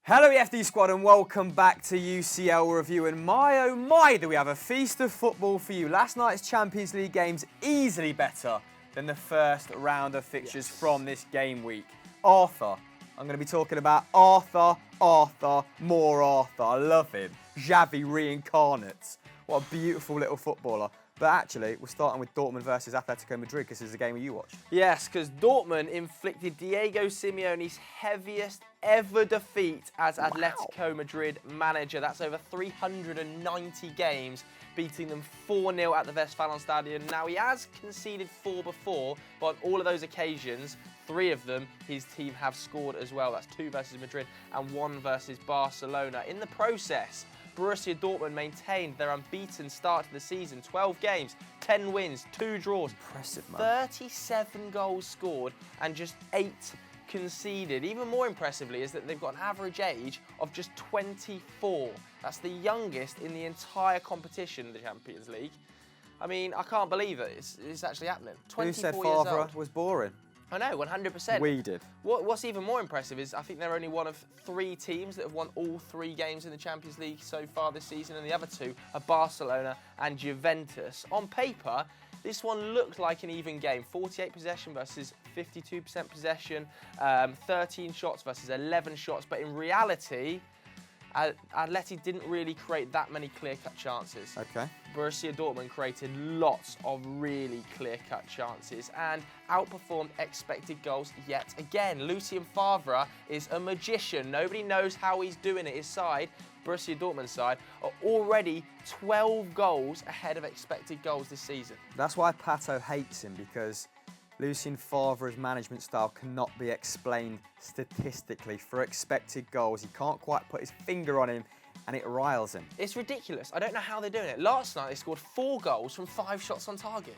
Hello EFD squad and welcome back to UCL Review, and my oh my do we have a feast of football for you. Last night's Champions League games easily better than the first round of fixtures from this game week. Arthur, I'm going to be talking about Arthur, more Arthur, I love him. Xavi reincarnate, what a beautiful little footballer. But actually, we're starting with Dortmund versus Atletico Madrid because this is a game you watched. Yes, because Dortmund inflicted Diego Simeone's heaviest ever defeat as Atletico Madrid manager. That's over 390 games, beating them 4-0 at the Westfalenstadion. Now, he has conceded 4 before, but on all of those occasions, 3 of them, his team have scored as well. That's 2 versus Madrid and 1 versus Barcelona. In the process, Borussia Dortmund maintained their unbeaten start to the season. 12 games, 10 wins, 2 draws. Impressive, man. 37 goals scored and just 8 conceded. Even more impressively is that they've got an average age of just 24. That's the youngest in the entire competition, the Champions League. I mean, I can't believe it. It's actually happening. 24 Who said years Favre old. was boring? I know, 100%. We did. What's even more impressive is I think they're only one of 3 teams that have won all 3 games in the Champions League so far this season, and the other 2 are Barcelona and Juventus. On paper, this one looked like an even game. 48 possession versus 52% possession, 13 shots versus 11 shots, but in reality, Atleti didn't really create that many clear-cut chances. Okay. Borussia Dortmund created lots of really clear-cut chances and outperformed expected goals yet again. Lucien Favre is a magician. Nobody knows how he's doing it. His side, Borussia Dortmund's side, are already 12 goals ahead of expected goals this season. That's why Pato hates him, because Lucien Favre's management style cannot be explained statistically. For expected goals, he can't quite put his finger on him, and it riles him. It's ridiculous. I don't know how they're doing it. Last night, they scored 4 goals from 5 shots on target.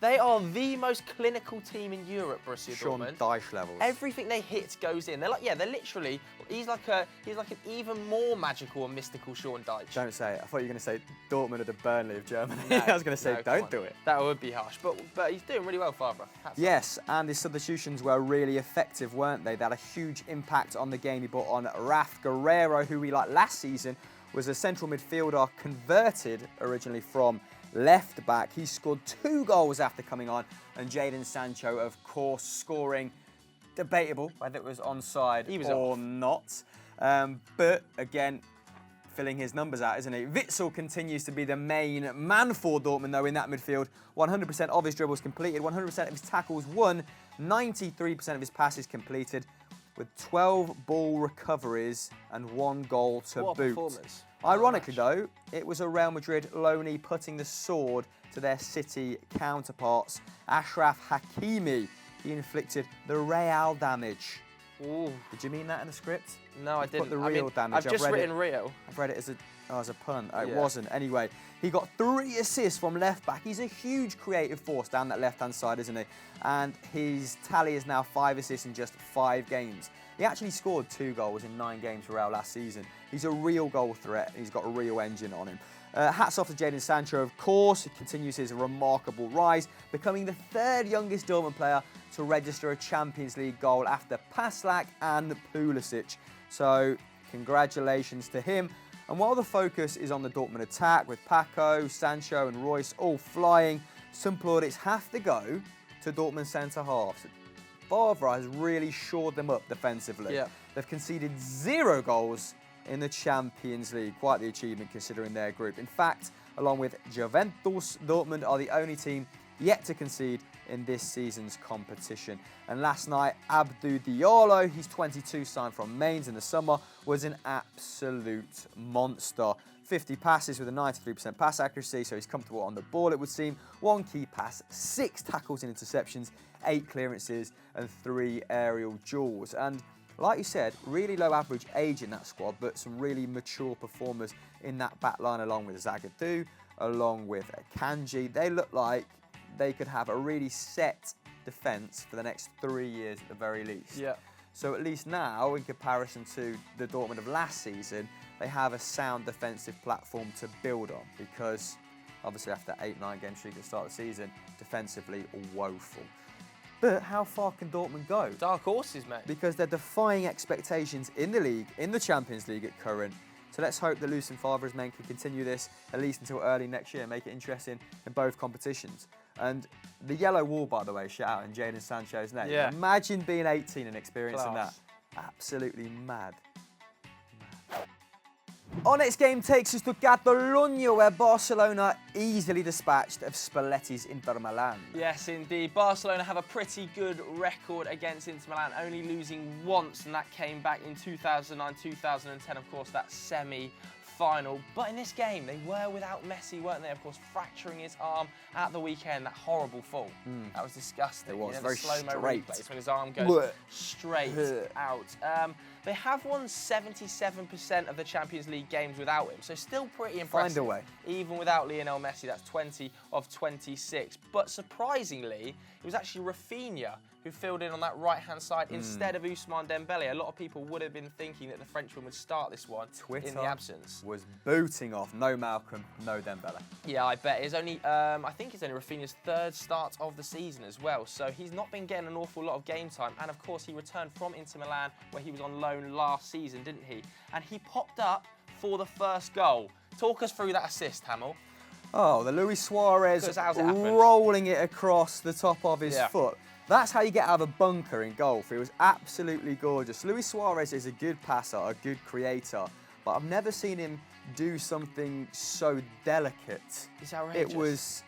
They are the most clinical team in Europe, Borussia Dortmund. Sean Dyche levels. Everything they hit goes in. They're literally, he's like an even more magical and mystical Sean Dyche. Don't say it. I thought you were going to say Dortmund are the Burnley of Germany. No, I was going to say, no, don't do it. That would be harsh, but he's doing really well, Favre. Yes, and his substitutions were really effective, weren't they? They had a huge impact on the game. He brought on Raf Guerreiro, who we liked last season, was a central midfielder converted originally from left back. He scored 2 goals after coming on, and Jadon Sancho, of course, scoring. Debatable whether it was onside or not. But again, filling his numbers out, isn't he? Witsel continues to be the main man for Dortmund, though, in that midfield. 100% of his dribbles completed, 100% of his tackles won, 93% of his passes completed, with 12 ball recoveries and 1 goal to what a boot. Performance. Ironically, though, it was a Real Madrid loanee putting the sword to their City counterparts. Achraf Hakimi, he inflicted the Real damage. Ooh. Did you mean that in the script? No, I didn't. Put the real damage. I've just written Rio. I've read it as a pun. It wasn't. Anyway, he got 3 assists from left back. He's a huge creative force down that left-hand side, isn't he? And his tally is now 5 assists in just 5 games. He actually scored 2 goals in 9 games for Real last season. He's a real goal threat. He's got a real engine on him. Hats off to Jadon Sancho, of course. He continues his remarkable rise, becoming the 3rd youngest Dortmund player to register a Champions League goal after Paslak and Pulisic. So, congratulations to him. And while the focus is on the Dortmund attack, with Paco, Sancho and Royce all flying, some plaudits have to go to Dortmund centre-halves. Favre has really shored them up defensively. Yeah. They've conceded 0 goals in the Champions League. Quite the achievement considering their group. In fact, along with Juventus, Dortmund are the only team yet to concede in this season's competition. And last night, Abdou Diallo, he's 22, signed from Mainz in the summer, was an absolute monster. 50 passes with a 93% pass accuracy, so he's comfortable on the ball, it would seem. 1 key pass, 6 tackles and interceptions, 8 clearances, and 3 aerial duels. And like you said, really low average age in that squad, but some really mature performers in that back line, along with Zagadou, along with Kanji. They look like they could have a really set defence for the next 3 years at the very least. Yeah. So at least now, in comparison to the Dortmund of last season, they have a sound defensive platform to build on, because obviously after 8-9 game streak at the start of the season, defensively woeful. But how far can Dortmund go? Dark horses, mate. Because they're defying expectations in the league, in the Champions League at current. So let's hope that Lucien Favre's men can continue this at least until early next year, make it interesting in both competitions. And the yellow wall, by the way, shout out in Jadon Sancho's name. Yeah. Imagine being 18 and experiencing Class. that. Absolutely mad. Our next game takes us to Catalonia, where Barcelona easily dispatched of Spalletti's Inter Milan. Yes, indeed. Barcelona have a pretty good record against Inter Milan, only losing once, and that came back in 2009-2010, of course, that semi-final. But in this game, they were without Messi, weren't they? Of course, fracturing his arm at the weekend, that horrible fall. That was disgusting. It was, the very slow-mo straight. replays when his arm goes straight out. They have won 77% of the Champions League games without him, so still pretty impressive. Find a way. Even without Lionel Messi, that's 20 of 26. But surprisingly, it was actually Rafinha who filled in on that right-hand side instead of Ousmane Dembele. A lot of people would have been thinking that the Frenchman would start this one in the absence. Was booting off. No Malcolm, no Dembele. Yeah, I bet. It's only, I think it's only Rafinha's third start of the season as well. So he's not been getting an awful lot of game time. And of course, he returned from Inter Milan, where he was on loan last season, didn't he? And he popped up for the first goal. Talk us through that assist, Hamill. Oh, the Luis Suarez How's it happened? rolling it across the top of his Yeah. foot. That's how you get out of a bunker in golf. It was absolutely gorgeous. Luis Suarez is a good passer, a good creator, but I've never seen him do something so delicate. It's outrageous. It was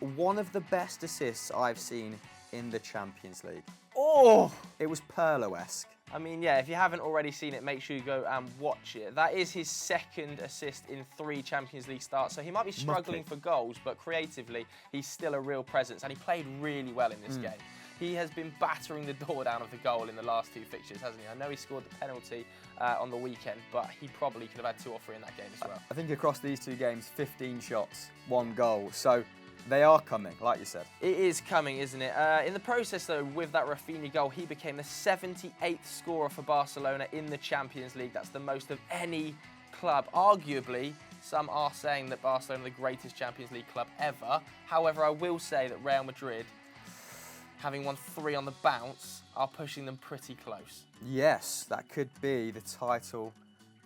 one of the best assists I've seen in the Champions League. Oh! It was Pirlo-esque. I mean, yeah, if you haven't already seen it, make sure you go and watch it. That is his second assist in 3 Champions League starts, so he might be struggling for goals, but creatively, he's still a real presence, and he played really well in this game. He has been battering the door down of the goal in the last 2 fixtures, hasn't he? I know he scored the penalty on the weekend, but he probably could have had 2 or 3 in that game as well. I think across these 2 games, 15 shots, 1 goal. So they are coming, like you said. It is coming, isn't it? In the process, though, with that Rafinha goal, he became the 78th scorer for Barcelona in the Champions League. That's the most of any club. Arguably, some are saying that Barcelona are the greatest Champions League club ever. However, I will say that Real Madrid, having won 3 on the bounce, are pushing them pretty close. Yes, that could be the title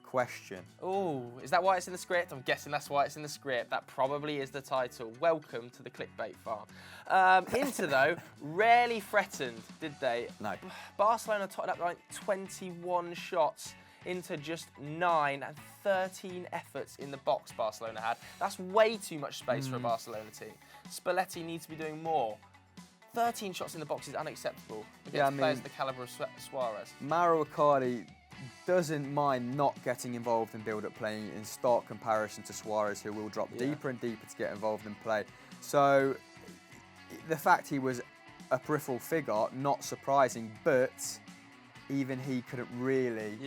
question. Oh, is that why it's in the script? I'm guessing that's why it's in the script. That probably is the title. Welcome to the clickbait farm. Inter, though, rarely threatened, did they? No. Barcelona totted up like 21 shots into just 9 and 13 efforts in the box Barcelona had. That's way too much space for a Barcelona team. Spalletti needs to be doing more. 13 shots in the box is unacceptable against players of the calibre of Suarez. Mauro Icardi doesn't mind not getting involved in build-up play in stark comparison to Suarez, who will drop deeper and deeper to get involved in play. So the fact he was a peripheral figure, not surprising, but even he couldn't really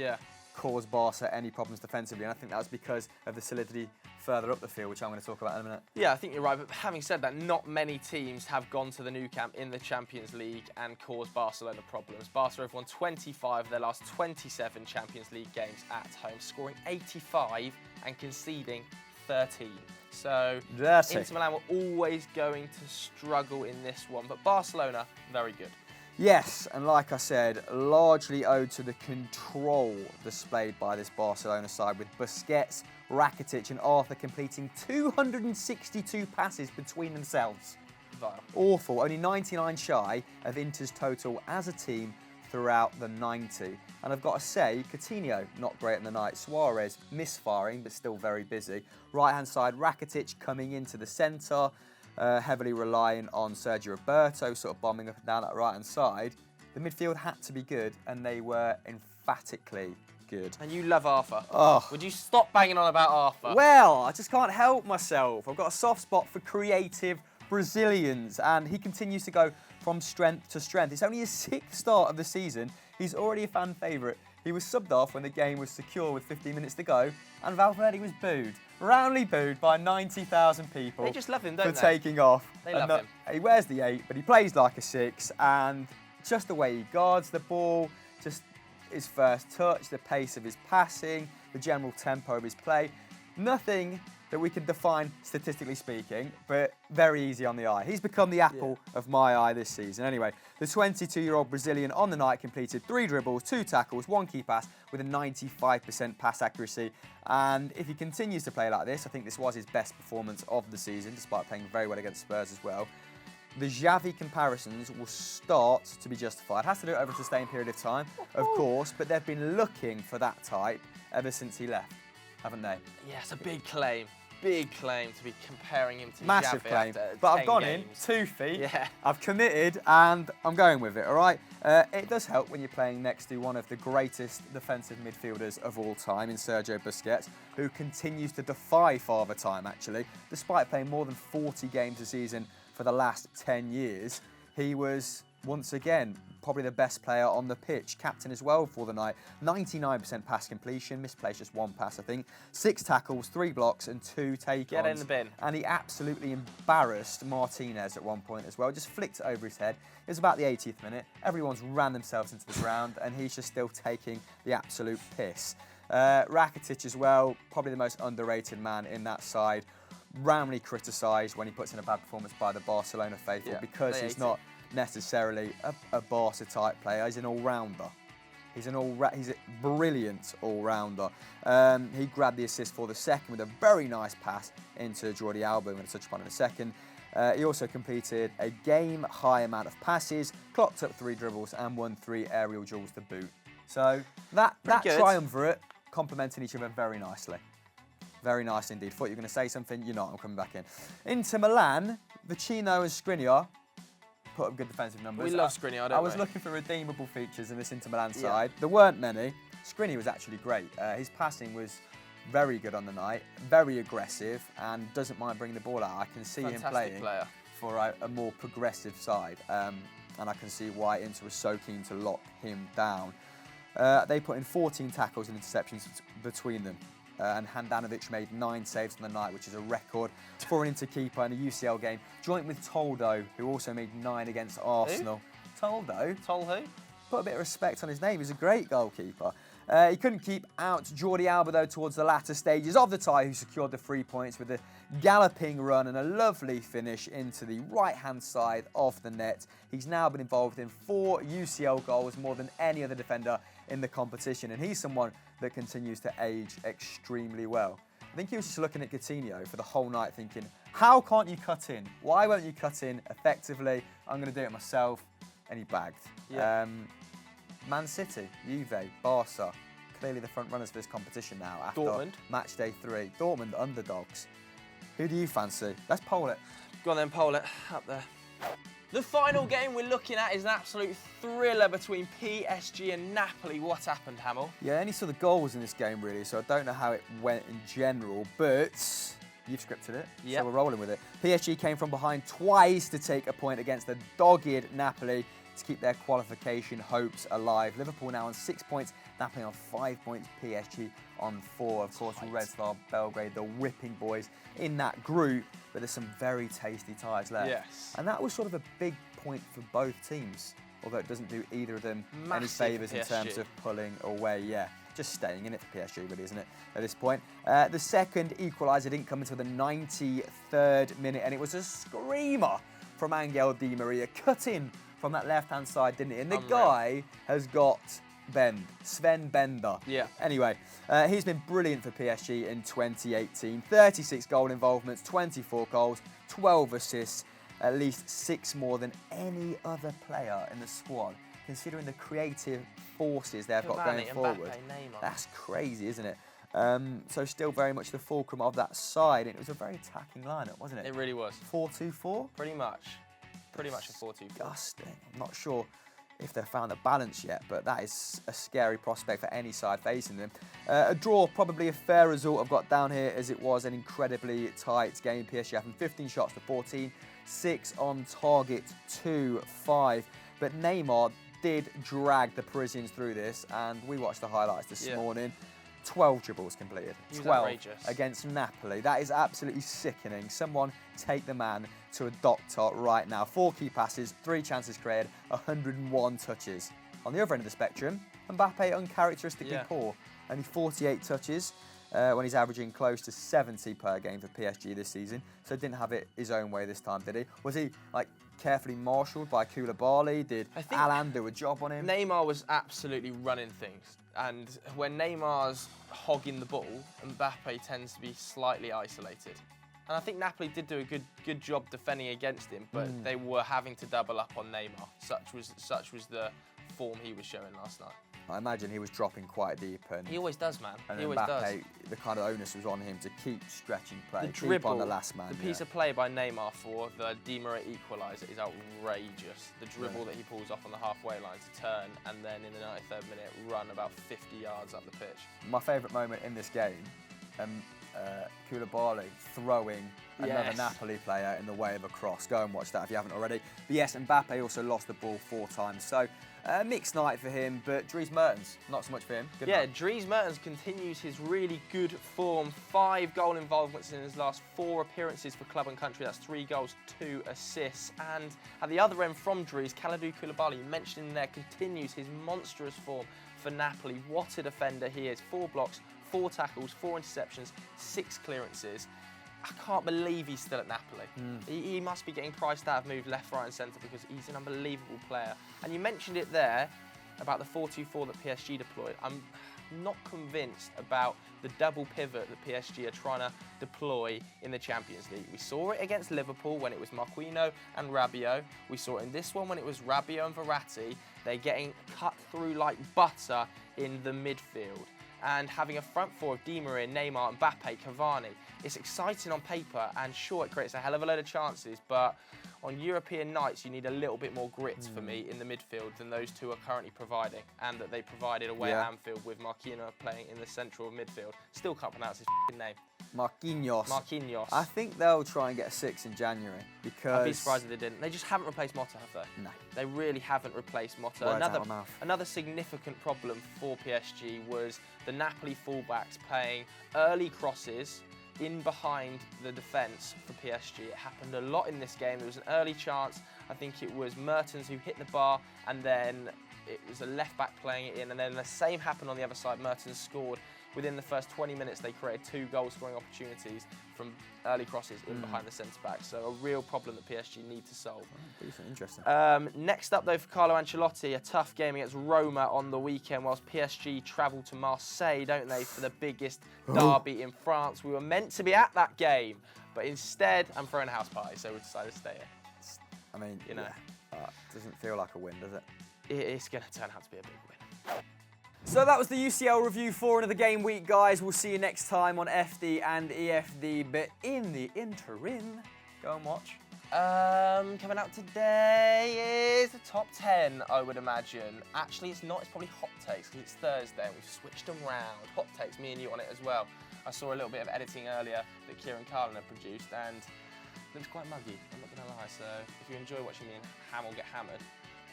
cause Barca any problems defensively, and I think that was because of the solidity further up the field, which I'm going to talk about in a minute. Yeah, I think you're right, but having said that, not many teams have gone to the Nou Camp in the Champions League and caused Barcelona problems. Barca have won 25 of their last 27 Champions League games at home, scoring 85 and conceding 13. So Dirty. Inter Milan were always going to struggle in this one, but Barcelona, very good. Yes, and like I said, largely owed to the control displayed by this Barcelona side, with Busquets, Rakitic and Arthur completing 262 passes between themselves. Vile. Awful, only 99 shy of Inter's total as a team throughout the 90. And I've got to say, Coutinho, not great in the night. Suarez, misfiring, but still very busy. Right-hand side, Rakitic coming into the centre, heavily relying on Sergio Roberto, sort of bombing up and down that right-hand side. The midfield had to be good, and they were emphatically good. And you love Arthur. Oh. Would you stop banging on about Arthur? Well, I just can't help myself. I've got a soft spot for creative Brazilians, and he continues to go from strength to strength. It's only his 6th start of the season. He's already a fan favourite. He was subbed off when the game was secure with 15 minutes to go, and Valverde was booed. Roundly booed by 90,000 people. They just love him, don't for they? taking off. They love him. He wears the 8, but he plays like a 6, and just the way he guards the ball, just his first touch, the pace of his passing, the general tempo of his play. Nothing that we can define statistically speaking, but very easy on the eye. He's become the apple of my eye this season. Anyway, the 22-year-old Brazilian on the night completed 3 dribbles, 2 tackles, 1 key pass with a 95% pass accuracy. And if he continues to play like this, I think this was his best performance of the season, despite playing very well against Spurs as well. The Xavi comparisons will start to be justified. Has to do it over a sustained period of time, of course, but they've been looking for that type ever since he left, haven't they? Yeah, it's a big claim. Big claim to be comparing him to Massive Xavi claim. after But 10 I've gone games. in 2 feet. Yeah. I've committed and I'm going with it, all right? It does help when you're playing next to one of the greatest defensive midfielders of all time in Sergio Busquets, who continues to defy Father Time, actually. Despite playing more than 40 games a season for the last 10 years, he was, once again, probably the best player on the pitch. Captain as well for the night. 99% pass completion, misplaced just 1 pass, I think. 6 tackles, 3 blocks, and 2 take-ons. Get in the bin. And he absolutely embarrassed Martinez at one point as well. Just flicked it over his head. It was about the 80th minute. Everyone's ran themselves into the ground, and he's just still taking the absolute piss. Rakitic as well, probably the most underrated man in that side. Roundly criticised when he puts in a bad performance by the Barcelona faithful because he's not necessarily a Barca type player. He's an all-rounder. He's a brilliant all-rounder. He grabbed the assist for the second with a very nice pass into Jordi Alba. I'm going to touch upon in a second. He also completed a game-high amount of passes, clocked up 3 dribbles, and won 3 aerial duels to boot. So that triumvirate complementing each other very nicely. Very nice indeed. Thought you were going to say something. You're not. I'm coming back in. Inter Milan, Vecino and Skriniar put up good defensive numbers. We love Skriniar, don't we? I was looking for redeemable features in this Inter Milan side. There weren't many. Skriniar was actually great. His passing was very good on the night, very aggressive, and doesn't mind bringing the ball out. I can see him playing for a more progressive side, and I can see why Inter was so keen to lock him down. They put in 14 tackles and interceptions between them. And Handanovic made 9 saves on the night, which is a record for an Inter keeper in a UCL game, joint with Toldo, who also made 9 against Arsenal. Who? Toldo. Tol who? Put a bit of respect on his name. He's a great goalkeeper. He couldn't keep out Jordi Alba, though, towards the latter stages of the tie, who secured the 3 points with a galloping run and a lovely finish into the right-hand side of the net. He's now been involved in 4 UCL goals, more than any other defender in the competition, and he's someone that continues to age extremely well. I think he was just looking at Coutinho for the whole night thinking, how can't you cut in? Why won't you cut in effectively? I'm going to do it myself. And he bagged. Yeah. Man City, Juve, Barca, clearly the front runners for this competition now after Dortmund. Match day 3. Dortmund, underdogs. Who do you fancy? Let's poll it. Go on then, poll it. Up there. The final game we're looking at is an absolute thriller between PSG and Napoli. What happened, Hamill? Yeah, I only saw the goals in this game, really, so I don't know how it went in general, but you've scripted it, so we're rolling with it. PSG came from behind twice to take a point against the dogged Napoli to keep their qualification hopes alive. Liverpool now on 6 points, Napoli on 5 points, PSG on 4. Of course, Red Star Belgrade, the whipping boys in that group, but there's some very tasty ties left. Yes. And that was sort of a big point for both teams, although it doesn't do either of them any favours in terms of pulling away. Yeah, just staying in it for PSG, really, isn't it, at this point? The second equaliser didn't come until the 93rd minute, and it was a screamer from Angel Di Maria, cut in from that left-hand side, didn't it? And the guy has got Sven Bender. Yeah. Anyway, he's been brilliant for PSG in 2018. 36 goal involvements, 24 goals, 12 assists, at least 6 more than any other player in the squad, considering the creative forces they've got going forward. That's crazy, isn't it? So still very much the fulcrum of that side. And it was a very attacking lineup, wasn't it? It really was. 4-2-4? Pretty much. Pretty much a 4-2-4. Disgusting. I'm not sure if they've found a balance yet, but that is a scary prospect for any side facing them. A draw, probably a fair result I've got down here, as it was an incredibly tight game. PSG having 15 shots to 14, 6 on target, 2-5. But Neymar did drag the Parisians through this, and we watched the highlights this morning. 12 dribbles completed. 12 against Napoli. That is absolutely sickening. Someone take the man to a doctor right now. 4 key passes, 3 chances created, 101 touches. On the other end of the spectrum, Mbappe uncharacteristically poor. Only 48 touches. when he's averaging close to 70 per game for PSG this season. So didn't have it his own way this time, did he? Was he like carefully marshalled by Koulibaly? Did Alan do a job on him? Neymar was absolutely running things. And when Neymar's hogging the ball, Mbappe tends to be slightly isolated. And I think Napoli did do a good job defending against him, but they were having to double up on Neymar. Such was the form he was showing last night. I imagine he was dropping quite deep. And he always does, man. And he always Mbappe, does. the kind of onus was on him to keep stretching play, The keep dribble, on the last man. the piece of play by Neymar for the Di Maria equaliser is outrageous. The dribble that he pulls off on the halfway line to turn and then in the 93rd minute run about 50 yards up the pitch. My favourite moment in this game, Koulibaly throwing another Napoli player in the way of a cross. Go and watch that if you haven't already. But yes, Mbappe also lost the ball 4 times. So mixed night for him, but Dries Mertens, not so much for him. Good night. Dries Mertens continues his really good form. 5 goal involvements in his last 4 appearances for club and country. That's 3 goals, 2 assists. And at the other end from Dries, Kalidou Koulibaly, you mentioned in there, continues his monstrous form for Napoli. What a defender he is. 4 blocks, 4 tackles, 4 interceptions, 6 clearances. I can't believe he's still at Napoli. He must be getting priced out of move left, right and centre because he's an unbelievable player. And you mentioned it there about the 4-2-4 that PSG deployed. I'm not convinced about the double pivot that PSG are trying to deploy in the Champions League. We saw it against Liverpool when it was Marquinhos and Rabiot. We saw it in this one when it was Rabiot and Verratti. They're getting cut through like butter in the midfield. And having a front 4 of Di Maria, Neymar, Mbappe, Cavani. It's exciting on paper, and sure, it creates a hell of a load of chances, but on European nights, you need a little bit more grit for me in the midfield than those two are currently providing, and that they provided away at Anfield with Marquinhos playing in the central midfield. Still can't pronounce his name. Marquinhos. I think they'll try and get a 6 in January because... I'd be surprised if they didn't. They just haven't replaced Motta, have they? No. They really haven't replaced Motta. Another significant problem for PSG was the Napoli fullbacks playing early crosses in behind the defence for PSG. It happened a lot in this game. There was an early chance. I think it was Mertens who hit the bar, and then it was a left-back playing it in, and then the same happened on the other side. Mertens scored. Within the first 20 minutes, they created 2 goal-scoring opportunities from early crosses in behind the centre-back. So a real problem that PSG need to solve. Decent, interesting. Next up, though, for Carlo Ancelotti, a tough game against Roma on the weekend, whilst PSG travel to Marseille, don't they, for the biggest derby in France. We were meant to be at that game, but instead, I'm throwing a house party, so we decided to stay here. I mean, you know, doesn't feel like a win, does it? It's going to turn out to be a big win. So that was the UCL review for another game week, guys. We'll see you next time on FD and EFD. But in the interim, go and watch. Coming out today is the top 10, I would imagine. Actually, it's not. It's probably hot takes because it's Thursday and we've switched them round. Hot takes, me and you on it as well. I saw a little bit of editing earlier that Kieran Carlin had produced and it looks quite muggy, I'm not going to lie. So if you enjoy watching me and Hamill get hammered,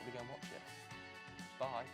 we'll go and watch it. Bye.